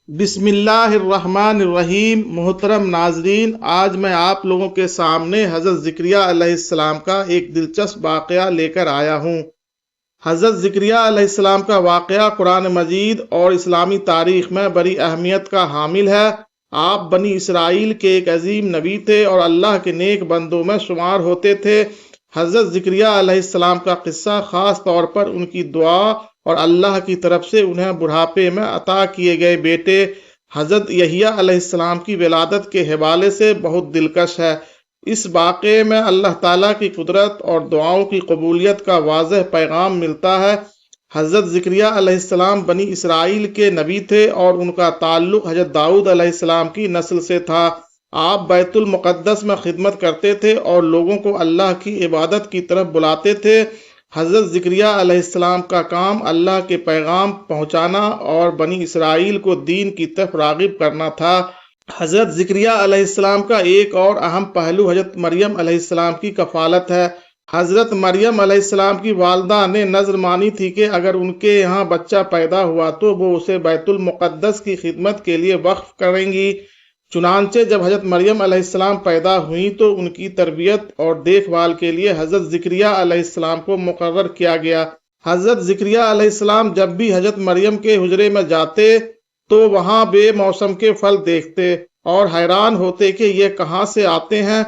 بسم اللہ الرحمن الرحیم۔ محترم ناظرین، آج میں آپ لوگوں کے سامنے حضرت زکریہ علیہ السلام کا ایک دلچسپ واقعہ لے کر آیا ہوں۔ حضرت زکریہ علیہ السلام کا واقعہ قرآن مجید اور اسلامی تاریخ میں بڑی اہمیت کا حامل ہے۔ آپ بنی اسرائیل کے ایک عظیم نبی تھے اور اللہ کے نیک بندوں میں شمار ہوتے تھے۔ حضرت زکریہ علیہ السلام کا قصہ خاص طور پر ان کی دعا اور اللہ کی طرف سے انہیں بڑھاپے میں عطا کیے گئے بیٹے حضرت یحییٰ علیہ السلام کی ولادت کے حوالے سے بہت دلکش ہے۔ اس واقعے میں اللہ تعالیٰ کی قدرت اور دعاؤں کی قبولیت کا واضح پیغام ملتا ہے۔ حضرت زکریہ علیہ السلام بنی اسرائیل کے نبی تھے اور ان کا تعلق حضرت داؤد علیہ السلام کی نسل سے تھا۔ آپ بیت المقدس میں خدمت کرتے تھے اور لوگوں کو اللہ کی عبادت کی طرف بلاتے تھے۔ حضرت زکریہ علیہ السلام کا کام اللہ کے پیغام پہنچانا اور بنی اسرائیل کو دین کی طرف راغب کرنا تھا۔ حضرت زکریہ علیہ السلام کا ایک اور اہم پہلو حضرت مریم علیہ السلام کی کفالت ہے۔ حضرت مریم علیہ السلام کی والدہ نے نذر مانی تھی کہ اگر ان کے یہاں بچہ پیدا ہوا تو وہ اسے بیت المقدس کی خدمت کے لیے وقف کریں گی۔ چنانچہ جب حضرت مریم علیہ السلام پیدا ہوئیں تو ان کی تربیت اور دیکھ بھال کے لیے حضرت زکریہ علیہ السلام کو مقرر کیا گیا۔ حضرت زکریہ علیہ السلام جب بھی حضرت مریم کے حجرے میں جاتے تو وہاں بے موسم کے پھل دیکھتے اور حیران ہوتے کہ یہ کہاں سے آتے ہیں۔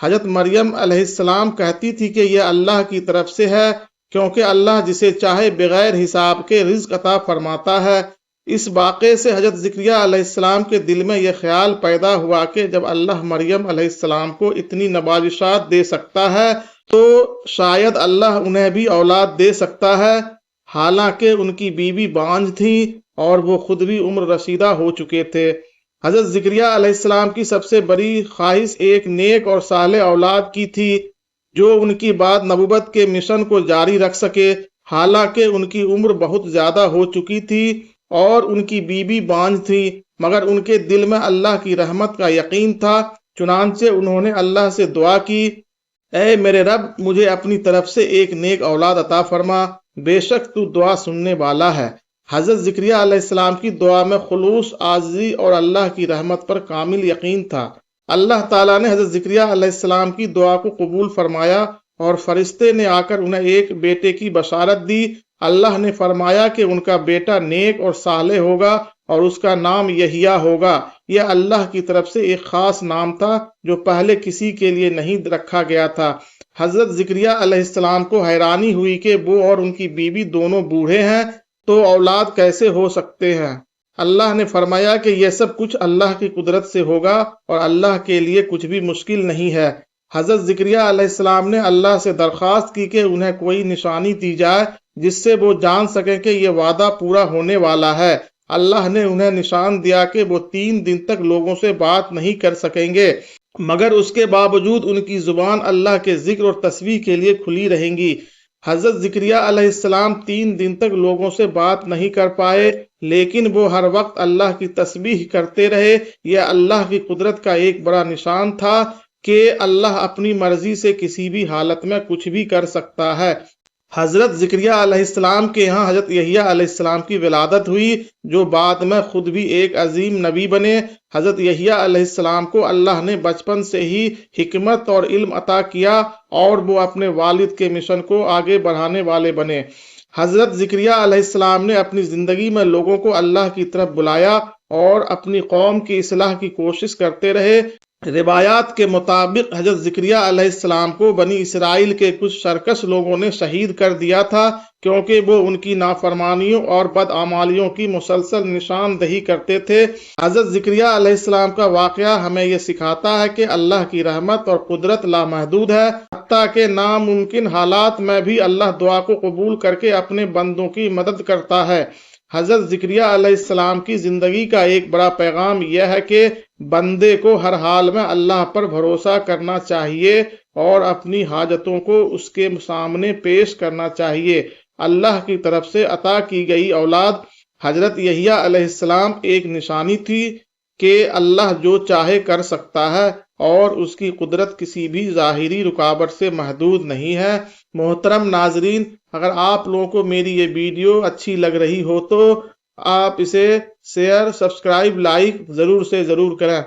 حضرت مریم علیہ السلام کہتی تھی کہ یہ اللہ کی طرف سے ہے، کیونکہ اللہ جسے چاہے بغیر حساب کے رزق عطا فرماتا ہے۔ اس واقعے سے حضرت زکریہ علیہ السلام کے دل میں یہ خیال پیدا ہوا کہ جب اللہ مریم علیہ السلام کو اتنی نوازشات دے سکتا ہے تو شاید اللہ انہیں بھی اولاد دے سکتا ہے۔ حالانکہ ان کی بیوی بانجھ تھی اور وہ خود بھی عمر رسیدہ ہو چکے تھے۔ حضرت زکریہ علیہ السلام کی سب سے بڑی خواہش ایک نیک اور صالح اولاد کی تھی جو ان کی بعد نبوت کے مشن کو جاری رکھ سکے۔ حالانکہ ان کی عمر بہت زیادہ ہو چکی تھی اور ان کی بیوی بانجھ تھی، مگر ان کے دل میں اللہ کی رحمت کا یقین تھا۔ چنانچہ انہوں نے اللہ سے دعا کی، اے میرے رب، مجھے اپنی طرف سے ایک نیک اولاد عطا فرما، بے شک تو دعا سننے والا ہے۔ حضرت زکریہ علیہ السلام کی دعا میں خلوص، عاجزی اور اللہ کی رحمت پر کامل یقین تھا۔ اللہ تعالیٰ نے حضرت زکریہ علیہ السلام کی دعا کو قبول فرمایا اور فرشتے نے آ کر انہیں ایک بیٹے کی بشارت دی۔ اللہ نے فرمایا کہ ان کا بیٹا نیک اور صالح ہوگا اور اس کا نام یحییٰ ہوگا۔ یہ اللہ کی طرف سے ایک خاص نام تھا جو پہلے کسی کے لیے نہیں رکھا گیا تھا۔ حضرت زکریہ علیہ السلام کو حیرانی ہوئی کہ وہ اور ان کی بیوی دونوں بوڑھے ہیں تو اولاد کیسے ہو سکتے ہیں۔ اللہ نے فرمایا کہ یہ سب کچھ اللہ کی قدرت سے ہوگا اور اللہ کے لیے کچھ بھی مشکل نہیں ہے۔ حضرت زکریہ علیہ السلام نے اللہ سے درخواست کی کہ انہیں کوئی نشانی دی جائے جس سے وہ جان سکیں کہ یہ وعدہ پورا ہونے والا ہے۔ اللہ نے انہیں نشان دیا کہ وہ 3 دن تک لوگوں سے بات نہیں کر سکیں گے، مگر اس کے باوجود ان کی زبان اللہ کے ذکر اور تسبیح کے لیے کھلی رہیں گی۔ حضرت زکریہ علیہ السلام 3 دن تک لوگوں سے بات نہیں کر پائے، لیکن وہ ہر وقت اللہ کی تسبیح کرتے رہے۔ یہ اللہ کی قدرت کا ایک بڑا نشان تھا کہ اللہ اپنی مرضی سے کسی بھی حالت میں کچھ بھی کر سکتا ہے۔ حضرت زکریہ علیہ السلام کے یہاں حضرت یحییٰ علیہ السلام کی ولادت ہوئی جو بعد میں خود بھی ایک عظیم نبی بنے۔ حضرت یحییٰ علیہ السلام کو اللہ نے بچپن سے ہی حکمت اور علم عطا کیا اور وہ اپنے والد کے مشن کو آگے بڑھانے والے بنے۔ حضرت زکریہ علیہ السلام نے اپنی زندگی میں لوگوں کو اللہ کی طرف بلایا اور اپنی قوم کی اصلاح کی کوشش کرتے رہے۔ روایات کے مطابق حضرت زکریہ علیہ السلام کو بنی اسرائیل کے کچھ سرکش لوگوں نے شہید کر دیا تھا کیونکہ وہ ان کی نافرمانیوں اور بدعمالیوں کی مسلسل نشاندہی کرتے تھے۔ حضرت زکریہ علیہ السلام کا واقعہ ہمیں یہ سکھاتا ہے کہ اللہ کی رحمت اور قدرت لامحدود ہے، حتیٰ کہ ناممکن حالات میں بھی اللہ دعا کو قبول کر کے اپنے بندوں کی مدد کرتا ہے۔ حضرت زکریہ علیہ السلام کی زندگی کا ایک بڑا پیغام یہ ہے کہ بندے کو ہر حال میں اللہ پر بھروسہ کرنا چاہیے اور اپنی حاجتوں کو اس کے سامنے پیش کرنا چاہیے۔ اللہ کی طرف سے عطا کی گئی اولاد حضرت یحییٰ علیہ السلام ایک نشانی تھی کہ اللہ جو چاہے کر سکتا ہے اور اس کی قدرت کسی بھی ظاہری رکاوٹ سے محدود نہیں ہے۔ محترم ناظرین، اگر آپ لوگوں کو میری یہ ویڈیو اچھی لگ رہی ہو تو آپ اسے شیئر، سبسکرائب، لائک ضرور سے ضرور کریں۔